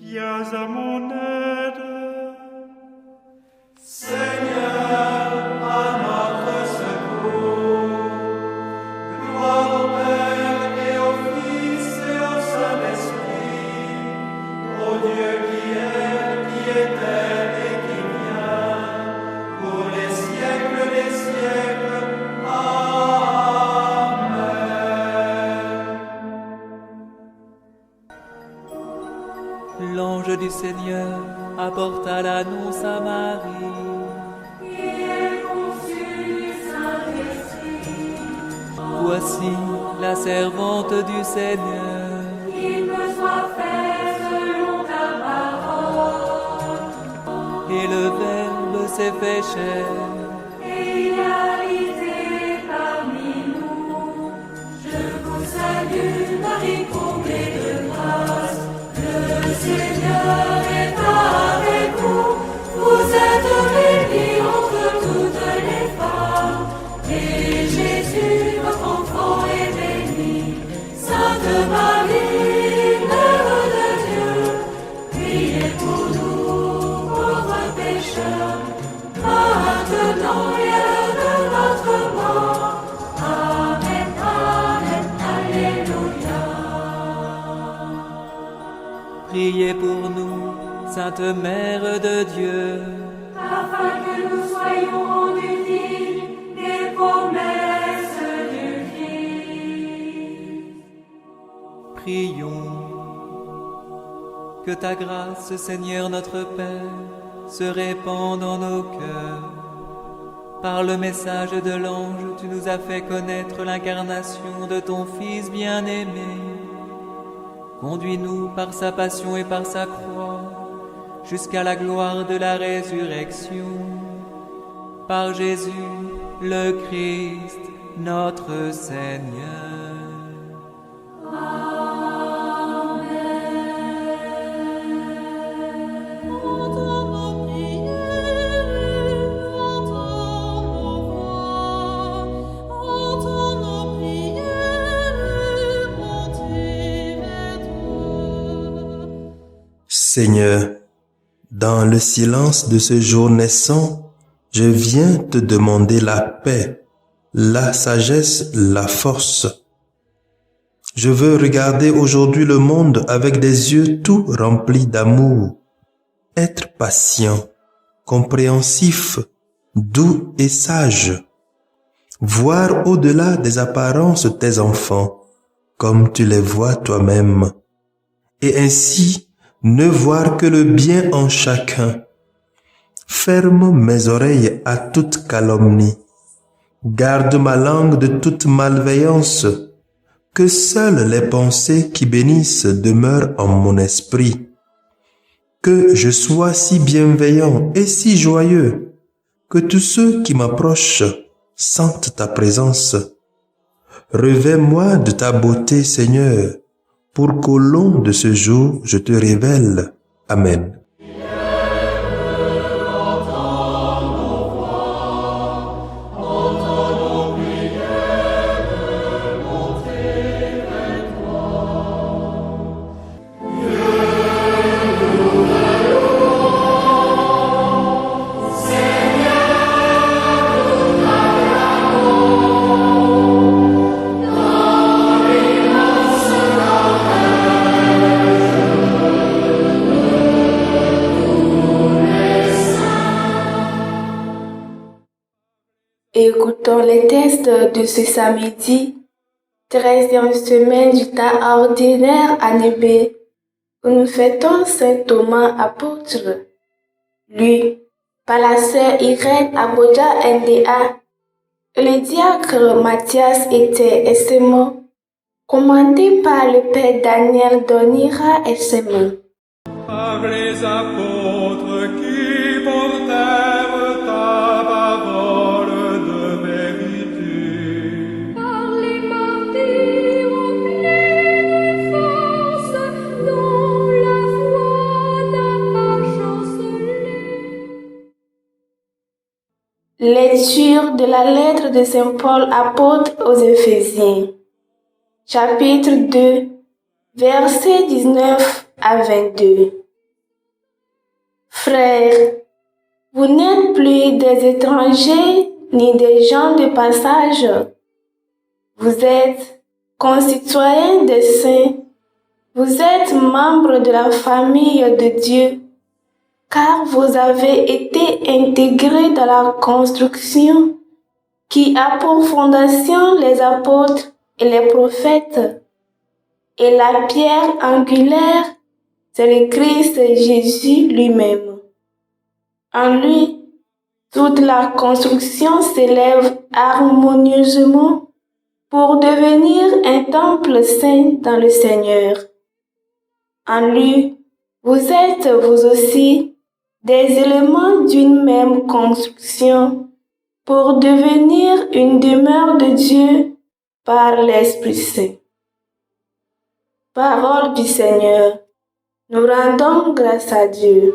Viens à mon aide. Seigneur, à notre secours. Gloire au Père et au Fils et au Saint-Esprit, au Dieu qui était et qui vient, pour les siècles des siècles. Amen. L'ange du Seigneur apporta l'annonce à Marie. Voici la servante du Seigneur. Qu'il me soit fait selon ta parole. Et le Verbe s'est fait chair. Et il a habité parmi nous. Je vous salue, Marie, comblée de grâce. Le Seigneur est avec vous. Vous êtes bénie entre toutes les femmes. Et Jésus, votre enfant, est béni. Sainte Marie, Mère de Dieu, priez pour nous, pauvres pécheurs, maintenant et à l'heure de notre mort. Amen, Amen, Alléluia. Priez pour nous, Sainte Mère de Dieu. Afin que nous soyons rendus dignes des promesses du Christ. Prions. Que ta grâce, Seigneur notre Père, se répande en nos cœurs. Par le message de l'ange, tu nous as fait connaître l'incarnation de ton Fils bien-aimé. Conduis-nous par sa passion et par sa croix, jusqu'à la gloire de la résurrection. Par Jésus, le Christ, notre Seigneur. Seigneur, dans le silence de ce jour naissant, je viens te demander la paix, la sagesse, la force. Je veux regarder aujourd'hui le monde avec des yeux tout remplis d'amour, être patient, compréhensif, doux et sage, voir au-delà des apparences tes enfants, comme tu les vois toi-même, et ainsi ne voir que le bien en chacun. Ferme mes oreilles à toute calomnie. Garde ma langue de toute malveillance. Que seules les pensées qui bénissent demeurent en mon esprit. Que je sois si bienveillant et si joyeux, que tous ceux qui m'approchent sentent ta présence. Revêt-moi de ta beauté, Seigneur, pour qu'au long de ce jour, je te révèle. Amen. Écoutons les textes de ce samedi, 13e semaine du temps ordinaire année B, où nous fêtons Saint Thomas apôtre. Lu par la sœur Irène Aboja NDA. Le diacre Matthias était SMO, commandé par le père Daniel Donira SMO. Par les apôtres qui portèrent ta parole de vérité. Par les martyrs en pleine force, dont la foi n'a pas chancelé. Lecture de la lettre de Saint Paul apôtre aux Éphésiens. Chapitre 2, versets 19 à 22. Frères, vous n'êtes plus des étrangers ni des gens de passage. Vous êtes concitoyens des saints. Vous êtes membres de la famille de Dieu, car vous avez été intégrés dans la construction qui a pour fondation les apôtres et les prophètes. Et la pierre angulaire, c'est le Christ Jésus lui-même. En lui, toute la construction s'élève harmonieusement pour devenir un temple saint dans le Seigneur. En lui, vous êtes vous aussi des éléments d'une même construction pour devenir une demeure de Dieu par l'Esprit Saint. Parole du Seigneur, nous rendons grâce à Dieu.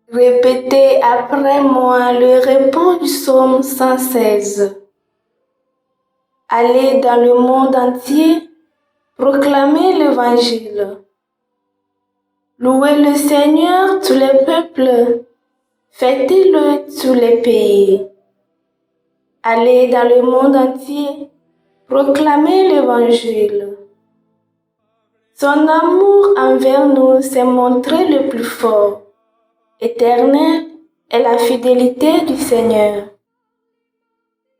Répétez après moi le refrain du psaume 116. Allez dans le monde entier, proclamez l'Évangile. Louez le Seigneur tous les peuples, fêtez-le tous les pays. Allez dans le monde entier, proclamez l'Évangile. Son amour envers nous s'est montré le plus fort. Éternelle est la fidélité du Seigneur.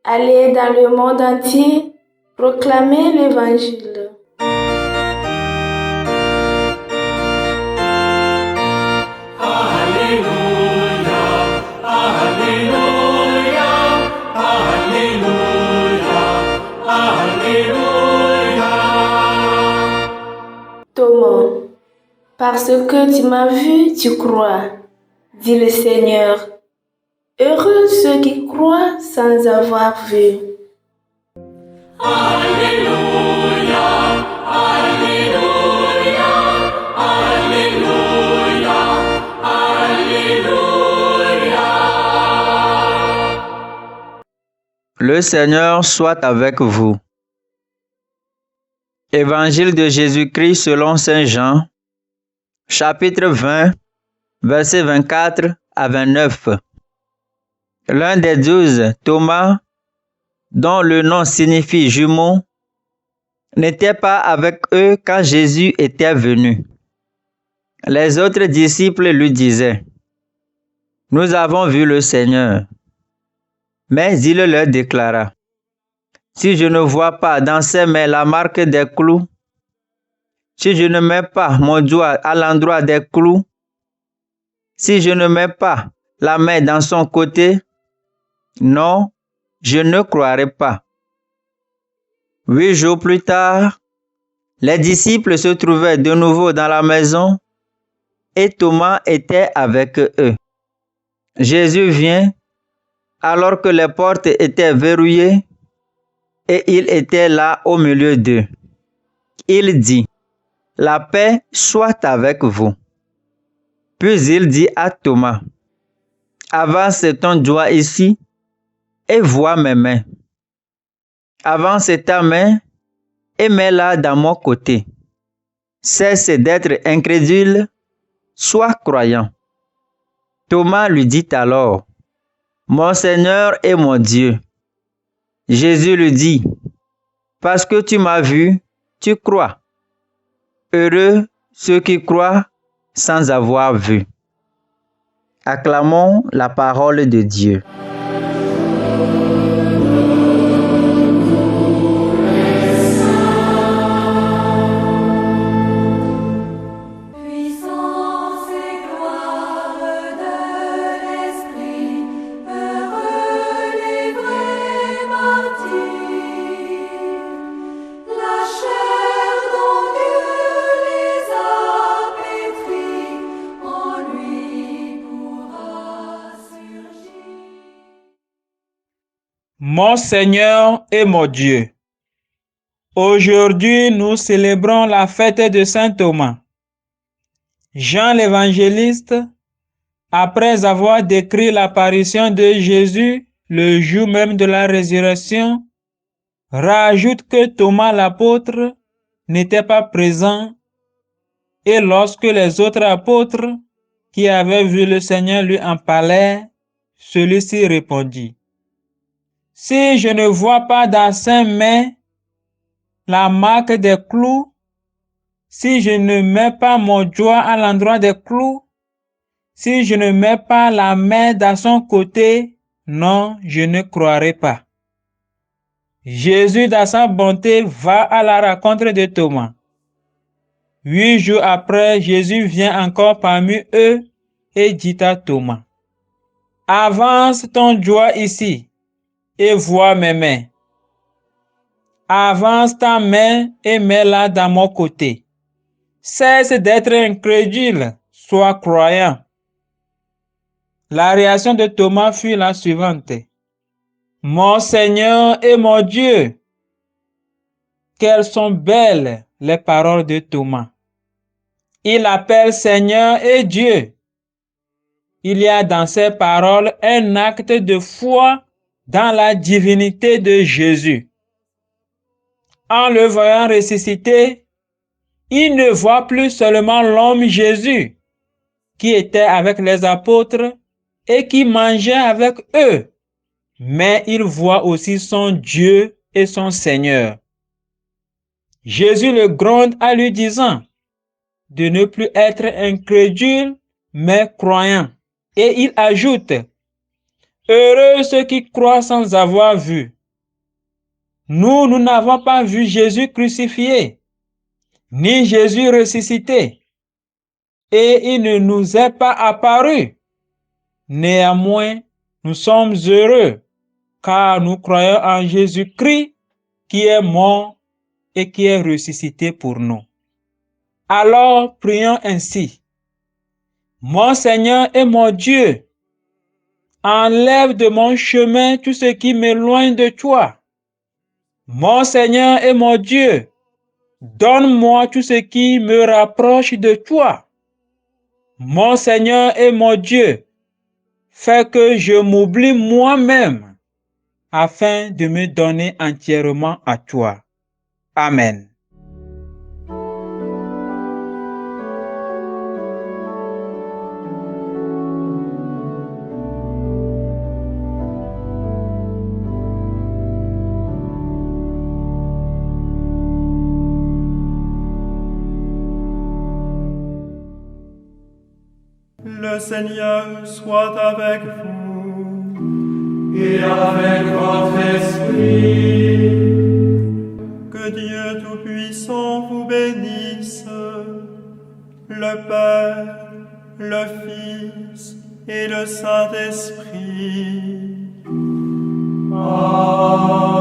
Allez dans le monde entier, proclamez l'Évangile. Thomas, parce que tu m'as vu, tu crois, dit le Seigneur. Heureux ceux qui croient sans avoir vu. Le Seigneur soit avec vous. Évangile de Jésus-Christ selon Saint Jean, chapitre 20, versets 24 à 29. L'un des 12, Thomas, dont le nom signifie jumeau, n'était pas avec eux quand Jésus était venu. Les autres disciples lui disaient: « Nous avons vu le Seigneur. » Mais il leur déclara: « Si je ne vois pas dans ses mains la marque des clous, si je ne mets pas mon doigt à l'endroit des clous, si je ne mets pas la main dans son côté, non, je ne croirai pas. » 8 jours plus tard, les disciples se trouvaient de nouveau dans la maison et Thomas était avec eux. Jésus vient alors que les portes étaient verrouillées et il était là au milieu d'eux. Il dit: « La paix soit avec vous. » Puis il dit à Thomas: « Avance ton doigt ici et vois mes mains. Avance ta main et mets-la dans mon côté. Cesse d'être incrédule, sois croyant. » Thomas lui dit alors: « Mon Seigneur et mon Dieu. » Jésus lui dit: « Parce que tu m'as vu, tu crois. Heureux ceux qui croient sans avoir vu. » Acclamons la parole de Dieu. Puissance et gloire de l'Esprit, heureux les vrais martyrs. La chair dont Dieu les a pétris, en lui pourra surgir. Mon Seigneur et mon Dieu, aujourd'hui nous célébrons la fête de Saint Thomas. Jean l'évangéliste après avoir décrit l'apparition de Jésus le jour même de la résurrection, rajoute que Thomas l'apôtre n'était pas présent et lorsque les autres apôtres qui avaient vu le Seigneur lui en parlaient, celui-ci répondit: « Si je ne vois pas dans ses mains la marque des clous, si je ne mets pas mon doigt à l'endroit des clous, si je ne mets pas la main dans son côté, non, je ne croirai pas. » Jésus, dans sa bonté, va à la rencontre de Thomas. 8 jours après, Jésus vient encore parmi eux et dit à Thomas: « Avance ton doigt ici et vois mes mains. Avance ta main et mets-la dans mon côté. Cesse d'être incrédule, sois croyant. » La réaction de Thomas fut la suivante: « Mon Seigneur et mon Dieu! » Quelles sont belles les paroles de Thomas. Il appelle Seigneur et Dieu. Il y a dans ces paroles un acte de foi dans la divinité de Jésus. En le voyant ressuscité, il ne voit plus seulement l'homme Jésus qui était avec les apôtres et qui mangeait avec eux, mais il voit aussi son Dieu et son Seigneur. Jésus le gronde en lui disant de ne plus être incrédule, mais croyant. Et il ajoute: « Heureux ceux qui croient sans avoir vu. » Nous n'avons pas vu Jésus crucifié, ni Jésus ressuscité, et il ne nous est pas apparu. Néanmoins, nous sommes heureux, car nous croyons en Jésus-Christ qui est mort et qui est ressuscité pour nous. Alors, prions ainsi: « Mon Seigneur et mon Dieu, enlève de mon chemin tout ce qui m'éloigne de toi. Mon Seigneur et mon Dieu, donne-moi tout ce qui me rapproche de toi. Mon Seigneur et mon Dieu, fais que je m'oublie moi-même afin de me donner entièrement à toi. Amen. Le Seigneur soit avec vous. Et avec votre esprit. Que Dieu Tout-Puissant vous bénisse, le Père, le Fils et le Saint-Esprit. Amen.